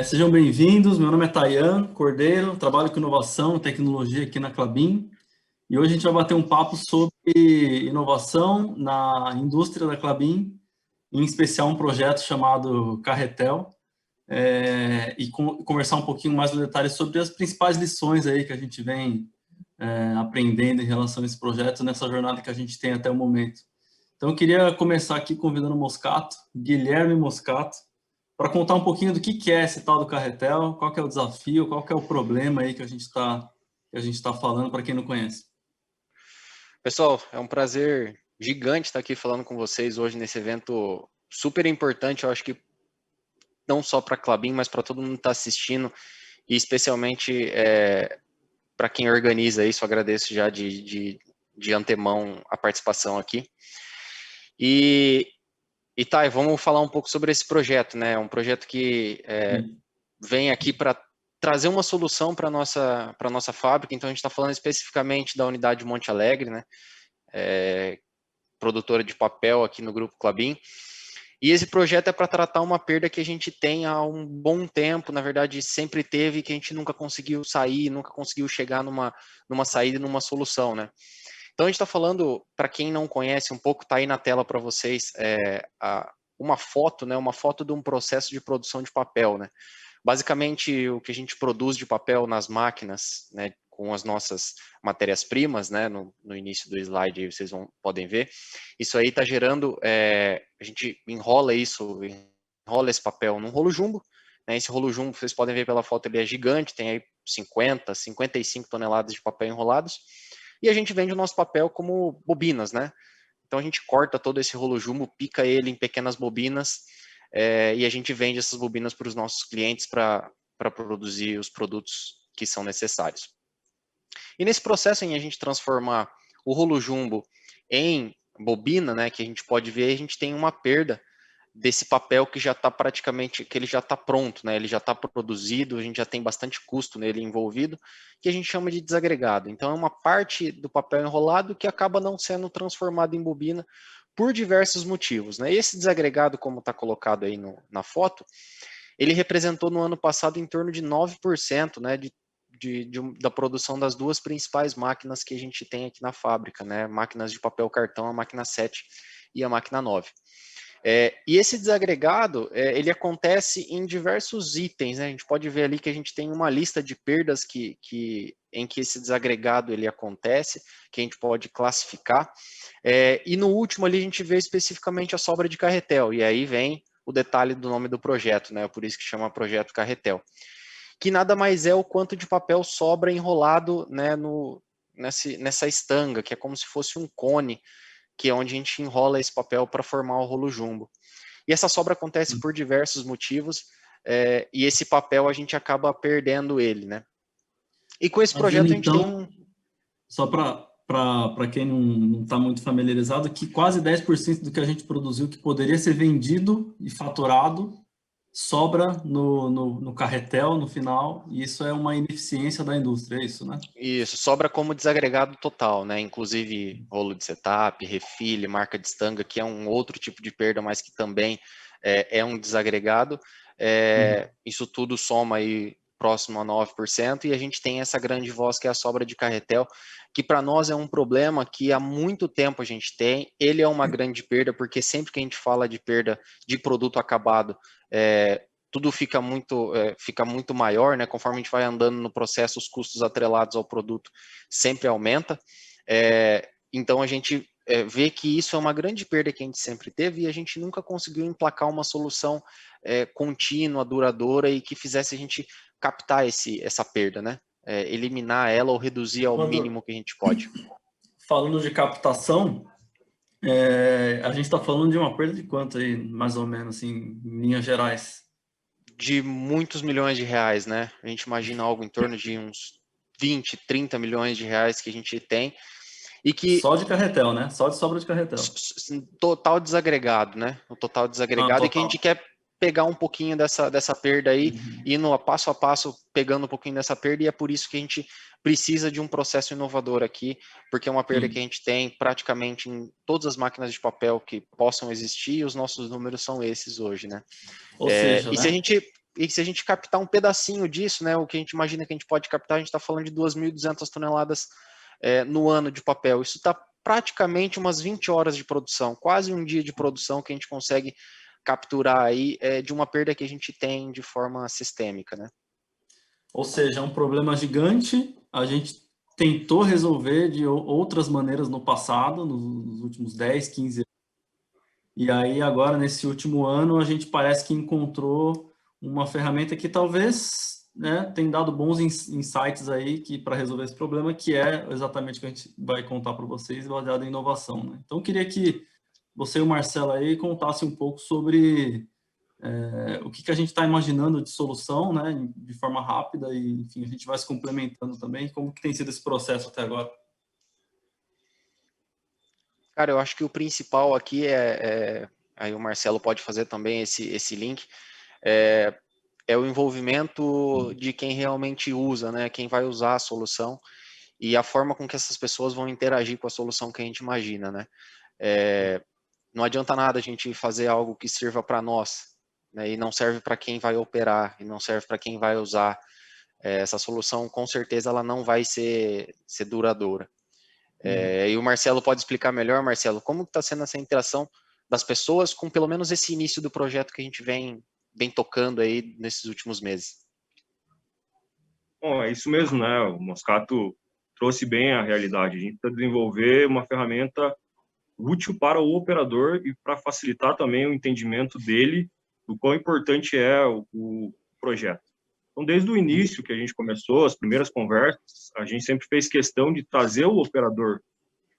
Sejam bem-vindos. Meu nome é Tayan Cordeiro, trabalho com inovação e tecnologia aqui na Klabin. E hoje a gente vai bater um papo sobre inovação na indústria da Klabin, em especial um projeto chamado Carretel, conversar um pouquinho mais no detalhe sobre as principais lições aí que a gente vem aprendendo em relação a esse projeto, nessa jornada que a gente tem até o momento. Então, eu queria começar aqui convidando o Moscato, Guilherme Moscato, para contar um pouquinho do que é esse tal do Carretel, qual que é o desafio, qual que é o problema aí que a gente está falando para quem não conhece. Pessoal, é um prazer gigante estar aqui falando com vocês hoje nesse evento super importante. Eu acho que não só para a Klabin, mas para todo mundo que está assistindo e especialmente para quem organiza isso. Agradeço já de antemão a participação aqui. E Thay, vamos falar um pouco sobre esse projeto, né? Um projeto que vem aqui para trazer uma solução para a nossa fábrica. Então, a gente está falando especificamente da unidade Monte Alegre, né? Produtora de papel aqui no Grupo Klabin. E esse projeto é para tratar uma perda que a gente tem há um bom tempo, na verdade sempre teve, que a gente nunca conseguiu sair, nunca conseguiu chegar numa saída, numa solução, né? Então a gente está falando, para quem não conhece um pouco, está aí na tela para vocês, uma foto, né? Uma foto de um processo de produção de papel, né? Basicamente, o que a gente produz de papel nas máquinas, né, com as nossas matérias-primas, né, no início do slide aí vocês podem ver, isso aí está gerando, a gente enrola esse papel num rolo jumbo, né, esse rolo jumbo, vocês podem ver pela foto, ele é gigante, tem aí 50, 55 toneladas de papel enrolados, e a gente vende o nosso papel como bobinas, né, então a gente corta todo esse rolo jumbo, pica ele em pequenas bobinas, e a gente vende essas bobinas para os nossos clientes para produzir os produtos que são necessários. E nesse processo em a gente transformar o rolo jumbo em bobina, né, que a gente pode ver, a gente tem uma perda desse papel que já está praticamente, que ele já está pronto, né, ele já está produzido, a gente já tem bastante custo nele envolvido, que a gente chama de desagregado. Então é uma parte do papel enrolado que acaba não sendo transformado em bobina por diversos motivos, né? E esse desagregado, como está colocado aí na foto, ele representou no ano passado em torno de 9%, né, da produção das duas principais máquinas que a gente tem aqui na fábrica, né, máquinas de papel cartão, a máquina 7 e a máquina 9. E esse desagregado, ele acontece em diversos itens, né? A gente pode ver ali que a gente tem uma lista de perdas em que esse desagregado ele acontece, que a gente pode classificar, e no último ali a gente vê especificamente a sobra de carretel, e aí vem o detalhe do nome do projeto, né? Por isso que chama Projeto Carretel, que nada mais é o quanto de papel sobra enrolado, né, nessa estanga, que é como se fosse um cone, que é onde a gente enrola esse papel para formar o rolo jumbo. E essa sobra acontece por diversos motivos, e esse papel a gente acaba perdendo ele, né? E com esse Imagina, projeto a gente tem então, só para quem não está muito familiarizado, que quase 10% do que a gente produziu que poderia ser vendido e faturado sobra no carretel no final, e isso é uma ineficiência da indústria, é isso, né? isso, sobra como desagregado total, né? Inclusive rolo de setup, refile, marca de estanga, que é um outro tipo de perda, mas que também é um desagregado. Isso tudo soma aí próximo a 9%, e a gente tem essa grande voz que é a sobra de carretel, que para nós é um problema que há muito tempo a gente tem. Ele é uma grande perda, porque sempre que a gente fala de perda de produto acabado, tudo fica muito maior, né? Conforme a gente vai andando no processo, os custos atrelados ao produto sempre aumenta. Então a gente vê que isso é uma grande perda que a gente sempre teve, e a gente nunca conseguiu emplacar uma solução contínua, duradoura, e que fizesse a gente captar essa perda, né? Eliminar ela ou reduzir ao mínimo que a gente pode. Falando de captação, a gente está falando de uma perda de quanto aí, mais ou menos, assim, em linhas gerais? De muitos milhões de reais, né? A gente imagina algo em torno de uns 20, 30 milhões de reais que a gente tem, e que Só de carretel, né? Só de sobra de carretel. total desagregado, né? O total Ah, desagregado, e que a gente total. quer pegar um pouquinho dessa perda aí, indo a passo, pegando um pouquinho dessa perda, e é por isso que a gente precisa de um processo inovador aqui, porque é uma perda que a gente tem praticamente em todas as máquinas de papel que possam existir, e os nossos números são esses hoje, né? Ou seja, E se a né? gente e se a gente captar um pedacinho disso, né, o que a gente imagina que a gente pode captar, a gente está falando de 2.200 toneladas no ano de papel. Isso está praticamente umas 20 horas de produção, quase um dia de produção que a gente consegue capturar aí de uma perda que a gente tem de forma sistêmica, né? Ou seja, é um problema gigante, a gente tentou resolver de outras maneiras no passado, nos últimos 10, 15 anos, e aí agora, nesse último ano, a gente parece que encontrou uma ferramenta que talvez, né, tem dado bons insights aí para resolver esse problema, que é exatamente o que a gente vai contar para vocês, baseado em inovação, né? Então, eu queria que você e o Marcelo aí contassem um pouco sobre o que a gente está imaginando de solução, né, de forma rápida, e, enfim, a gente vai se complementando também. Como que tem sido esse processo até agora? Cara, eu acho que o principal aqui aí o Marcelo pode fazer também esse link, é o envolvimento de quem realmente usa, né, quem vai usar a solução e a forma com que essas pessoas vão interagir com a solução que a gente imagina, né. Não adianta nada a gente fazer algo que sirva para nós, né, e não serve para quem vai operar, e não serve para quem vai usar. Essa solução, com certeza, ela não vai ser duradoura. E o Marcelo pode explicar melhor, Marcelo, como está sendo essa interação das pessoas com pelo menos esse início do projeto que a gente vem tocando aí nesses últimos meses. Bom, é isso mesmo, né? O Moscato trouxe bem a realidade. A gente precisa desenvolver uma ferramenta útil para o operador e para facilitar também o entendimento dele do quão importante é o projeto. Então, desde o início que a gente começou, as primeiras conversas, a gente sempre fez questão de trazer o operador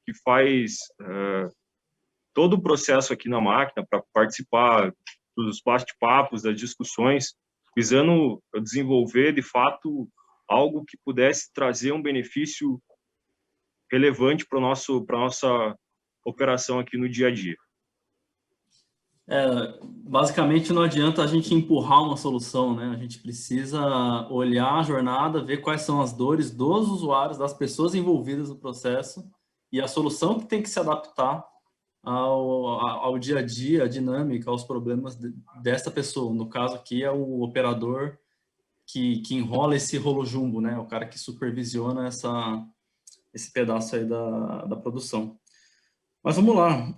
que faz todo o processo aqui na máquina para participar dos bate-papos, das discussões, visando desenvolver, de fato, algo que pudesse trazer um benefício relevante para nossa operação aqui no dia a dia. Basicamente, não adianta a gente empurrar uma solução, né? A gente precisa olhar a jornada, ver quais são as dores dos usuários, das pessoas envolvidas no processo, e a solução que tem que se adaptar ao dia a dia, à dinâmica, aos problemas dessa pessoa. No caso aqui é o operador que enrola esse rolo jumbo, né? O cara que supervisiona esse pedaço aí da produção. Mas vamos lá,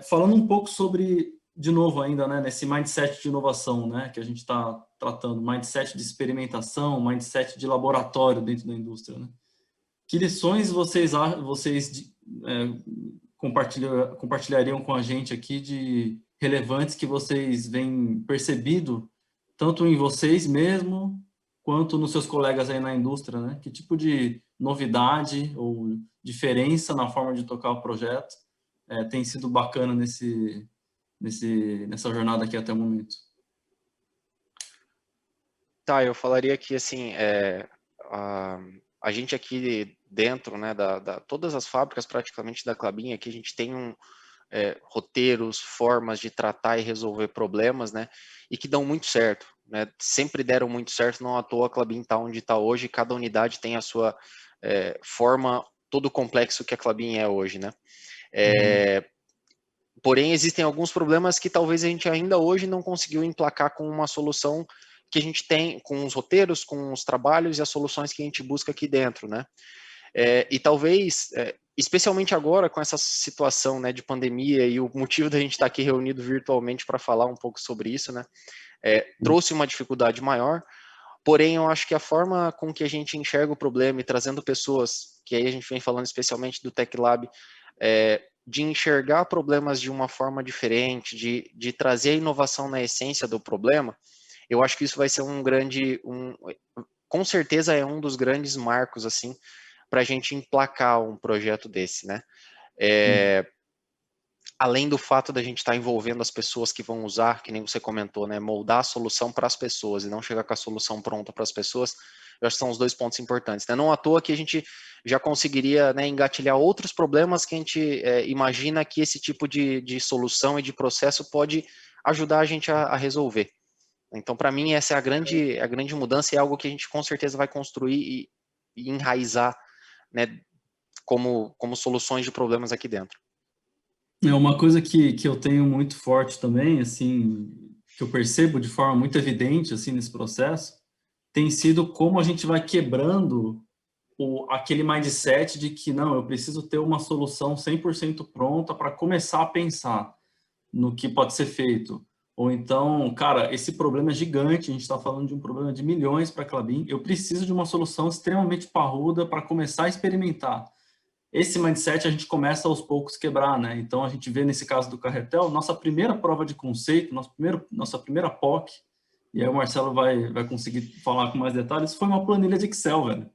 falando um pouco sobre, de novo ainda, né, nesse mindset de inovação, né, que a gente está tratando, mindset de experimentação, mindset de laboratório dentro da indústria, né? Que lições vocês compartilhariam com a gente aqui de relevantes que vocês vêm percebido, tanto em vocês mesmo, quanto nos seus colegas aí na indústria, né? Que tipo de novidade ou diferença na forma de tocar o projeto tem sido bacana nessa jornada aqui até o momento? Tá, eu falaria que, assim, a gente aqui dentro, né, todas as fábricas praticamente da Klabin, aqui a gente tem roteiros, formas de tratar e resolver problemas, né, e que dão muito certo, né, sempre deram muito certo, não à toa a Klabin está onde está hoje, cada unidade tem a sua forma, todo o complexo que a Klabin é hoje, né. Porém, existem alguns problemas que talvez a gente ainda hoje não conseguiu emplacar com uma solução que a gente tem, com os roteiros, com os trabalhos e as soluções que a gente busca aqui dentro, né? E talvez, especialmente agora com essa situação, né, de pandemia e o motivo da gente estar aqui reunido virtualmente para falar um pouco sobre isso, né, trouxe uma dificuldade maior, porém eu acho que a forma com que a gente enxerga o problema e trazendo pessoas, que aí a gente vem falando especialmente do Tech Lab, de enxergar problemas de uma forma diferente, de trazer a inovação na essência do problema, eu acho que isso vai ser com certeza é um dos grandes marcos, assim, para a gente emplacar um projeto desse, né? Além do fato da gente estar envolvendo as pessoas que vão usar, que nem você comentou, né? Moldar a solução para as pessoas e não chegar com a solução pronta para as pessoas, eu acho que são os dois pontos importantes, né? Não à toa que a gente já conseguiria, né, engatilhar outros problemas que a gente imagina que esse tipo de solução e de processo pode ajudar a gente a resolver. Então, para mim, essa é a grande mudança e é algo que a gente com certeza vai construir e enraizar, né, como soluções de problemas aqui dentro. É uma coisa que eu tenho muito forte também, assim, que eu percebo de forma muito evidente assim nesse processo, tem sido como a gente vai quebrando aquele mindset de que não, eu preciso ter uma solução 100% pronta para começar a pensar no que pode ser feito. Ou então, cara, esse problema é gigante, a gente está falando de um problema de milhões para a Klabin, eu preciso de uma solução extremamente parruda para começar a experimentar. Esse mindset a gente começa aos poucos quebrar, né? Então a gente vê nesse caso do Carretel, nossa primeira prova de conceito, nossa primeira POC, e aí o Marcelo vai conseguir falar com mais detalhes, foi uma planilha de Excel, velho.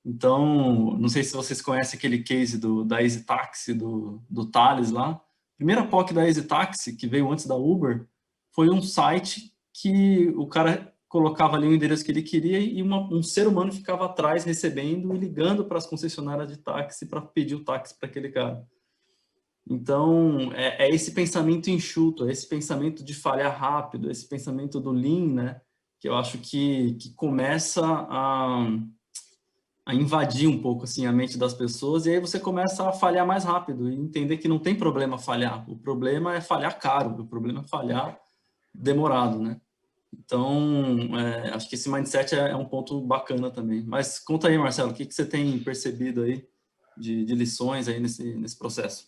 Então, não sei se vocês conhecem aquele case da Easy Taxi, do Thales lá. Primeira POC da Easy Taxi, que veio antes da Uber, foi um site que o cara colocava ali o endereço que ele queria e um ser humano ficava atrás recebendo e ligando para as concessionárias de táxi para pedir o táxi para aquele cara. Então, é esse pensamento enxuto, é esse pensamento de falhar rápido, esse pensamento do Lean, né? Que eu acho que começa a invadir um pouco assim a mente das pessoas, e aí você começa a falhar mais rápido e entender que não tem problema falhar, o problema é falhar caro, o problema é falhar demorado, né? Então, acho que esse mindset é um ponto bacana também. Mas conta aí, Marcelo, o que você tem percebido aí de lições aí nesse processo?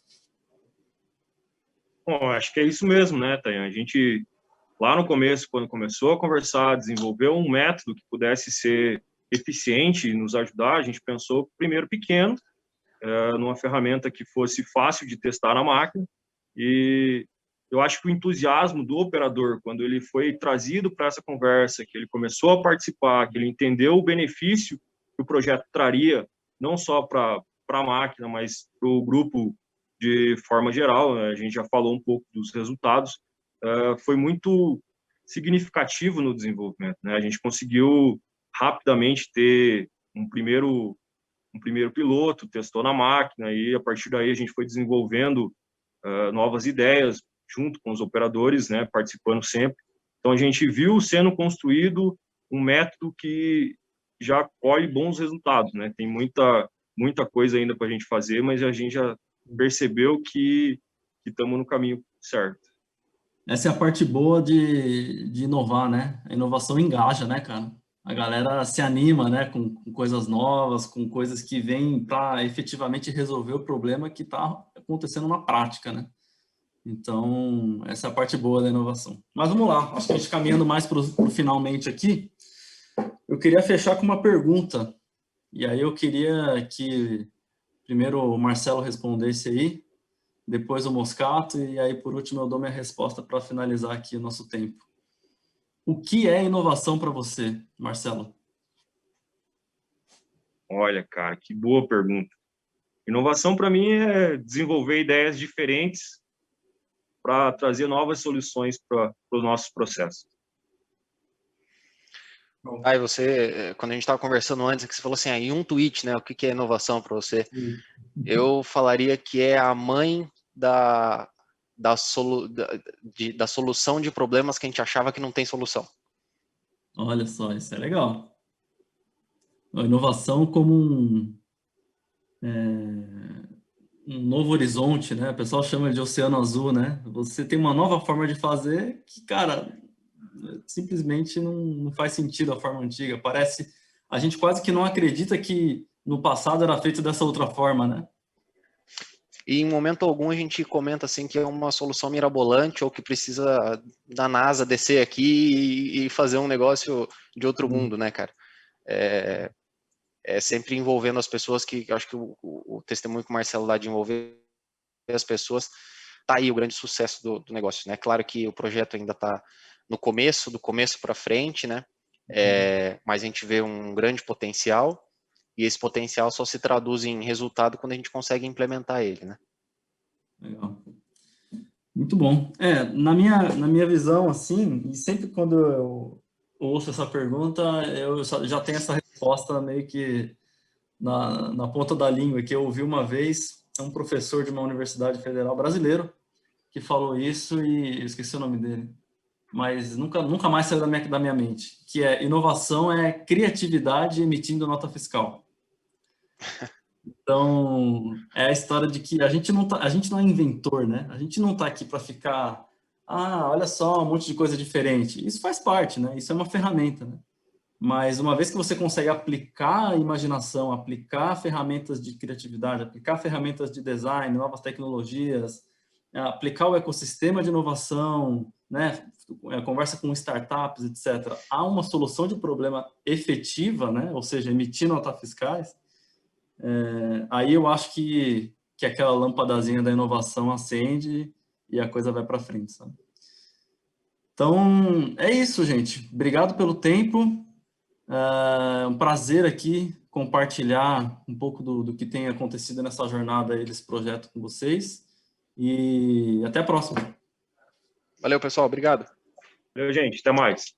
Bom, acho que é isso mesmo, né, Tayan? A gente, lá no começo, quando começou a conversar, desenvolveu um método que pudesse ser eficiente e nos ajudar. A gente pensou primeiro pequeno, numa ferramenta que fosse fácil de testar na máquina, e eu acho que o entusiasmo do operador, quando ele foi trazido para essa conversa, que ele começou a participar, que ele entendeu o benefício que o projeto traria, não só para a máquina, mas para o grupo de forma geral, né? A gente já falou um pouco dos resultados, foi muito significativo no desenvolvimento, né? A gente conseguiu rapidamente ter um primeiro piloto, testou na máquina, e a partir daí a gente foi desenvolvendo novas ideias junto com os operadores, né, participando sempre. Então a gente viu sendo construído um método que já colhe bons resultados, né? Tem muita coisa ainda para a gente fazer, mas a gente já percebeu que estamos no caminho certo. Essa é a parte boa de inovar, né? A inovação engaja, né, cara? A galera se anima, né, com coisas novas, com coisas que vêm para efetivamente resolver o problema que está acontecendo na prática, né? Então, essa é a parte boa da inovação. Mas vamos lá, acho que a gente caminhando mais para o finalmente aqui, eu queria fechar com uma pergunta. E aí eu queria que primeiro o Marcelo respondesse aí, depois o Moscato, e aí por último eu dou minha resposta para finalizar aqui o nosso tempo. O que é inovação para você, Marcelo? Olha, cara, que boa pergunta. Inovação para mim é desenvolver ideias diferentes para trazer novas soluções para os nossos processos. Aí você, quando a gente estava conversando antes, que você falou assim, em um tweet, né, o que é inovação para você? Eu falaria que é a mãe da solução de problemas que a gente achava que não tem solução. Olha só, isso é legal. A inovação como um novo horizonte, né? O pessoal chama de oceano azul, né? Você tem uma nova forma de fazer que, cara, simplesmente não faz sentido a forma antiga. Parece, a gente quase que não acredita que no passado era feito dessa outra forma, né? E em momento algum a gente comenta assim que é uma solução mirabolante ou que precisa da NASA descer aqui e fazer um negócio de outro mundo, né, cara? É sempre envolvendo as pessoas, que eu acho que o testemunho que o Marcelo dá de envolver as pessoas, tá aí o grande sucesso do negócio, né? Claro que o projeto ainda tá no começo, do começo para frente, né? Mas a gente vê um grande potencial, e esse potencial só se traduz em resultado quando a gente consegue implementar ele, né? Legal. Muito bom. Na minha visão, assim, e sempre quando eu ouço essa pergunta, eu já tenho essa resposta meio que na ponta da língua, que eu ouvi uma vez um professor de uma universidade federal brasileiro que falou isso e eu esqueci o nome dele, mas nunca mais saiu da minha mente, que é inovação é criatividade emitindo nota fiscal. Então, é a história de que a gente não é inventor, né? A gente não está aqui para ficar olha só, um monte de coisa diferente. Isso faz parte, né? Isso é uma ferramenta, né? Mas uma vez que você consegue aplicar a imaginação, aplicar ferramentas de criatividade, aplicar ferramentas de design, novas tecnologias, aplicar o ecossistema de inovação, né? Conversa com startups, etc. Há uma solução de problema efetiva, né? Ou seja, emitir notas fiscais. Aí eu acho que aquela lâmpadazinha da inovação acende e a coisa vai para frente, sabe? Então, é isso, gente. Obrigado pelo tempo. É um prazer aqui compartilhar um pouco do que tem acontecido nessa jornada aí desse projeto com vocês. E até a próxima. Valeu, pessoal. Obrigado. Valeu, gente. Até mais.